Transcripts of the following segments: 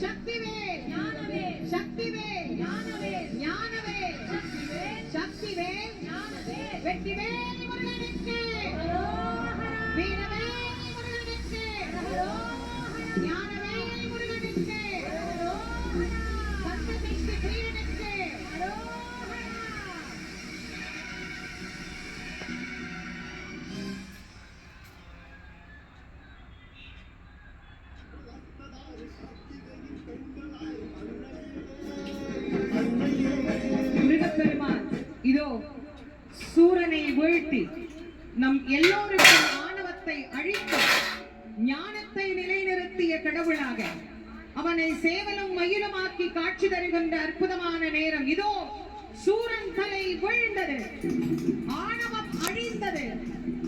சக்திவேல் ஞானவேல் சக்திவேல் ஞானவேல் ஞானவேல் சக்திவேல் சக்திவேல் ஞானவேல் வெற்றிவேல் முருகனுக்கு அரோகரா வீரவேல் முருகனுக்கு அரோகரா ஞானவேல் முருகனுக்கு அரோகரா சப்தசக்தி பிரியனுக்கு அரோகரா முருகப்பெருமான் இதோ சூரனை வீழ்த்தி நம் எல்லோருக்கும் ஆணவத்தை அழித்து ஞானத்தை நிலைநிறுத்திய கடவுளாக அவனை சேவலும் மயிலுமாக்கி காட்சி தருகின்ற அற்புதமான நேரம் இதோ சூரன் தலை வீழ்ந்தது, ஆணவம் அழிந்தது.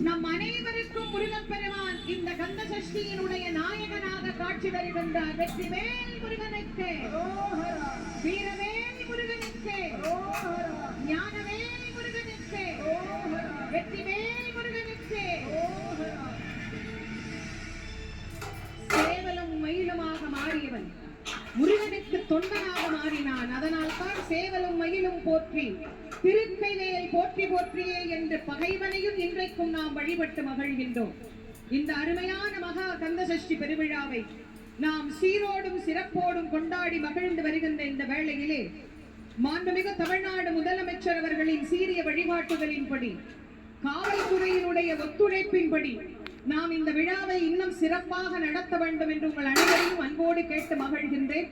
நம் அனைவருக்கும் முருகப்பெருமான் இந்த கந்த சஷ்டியினுடைய நாயகனாக காட்சி தருகின்றார். வெற்றிவேல் முருகனுக்கு வீரவேல் முருகனுக்கு ஞானவேல் முருகனுக்கு வெற்றிவேல் முருகனுக்கு சேவலும் மயிலுமாக மாறியவன் முருகனுக்கு தொண்டனாக மாறினான். அதனால் தான் சேவலும் மயிலும் போற்றி திருக்கைவேல் போற்றி போற்றியே என்று பகைவனையும் இன்றைக்கும் நாம் வழிபட்டு மகிழ்கின்றோம். இந்த அருமையான மகா கந்த சஷ்டி பெருவிழாவை நாம் சீரோடும் சிறப்போடும் கொண்டாடி மகிழ்ந்து வருகின்ற இந்த வேளையிலே மாண்புமிகு தமிழ்நாடு முதலமைச்சர் அவர்களின் சீரிய வழிகாட்டுதலின்படி காவல்துறையினுடைய ஒத்துழைப்பின்படி நாம் இந்த விழாவை இன்னும் சிறப்பாக நடத்த வேண்டும் என்று உங்கள் அனைவரையும் அன்போடு கேட்டு மகிழ்கின்றேன்.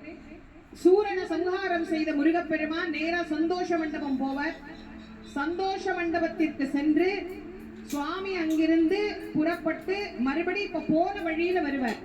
சூரன சங்காரம் செய்த முருகப்பெருமான் நேரா சந்தோஷ மண்டபம் போவார். சந்தோஷ மண்டபத்திற்கு சென்று சுவாமி அங்கிருந்து புறப்பட்டு மறுபடி இப்ப போன வழியில வருவார்.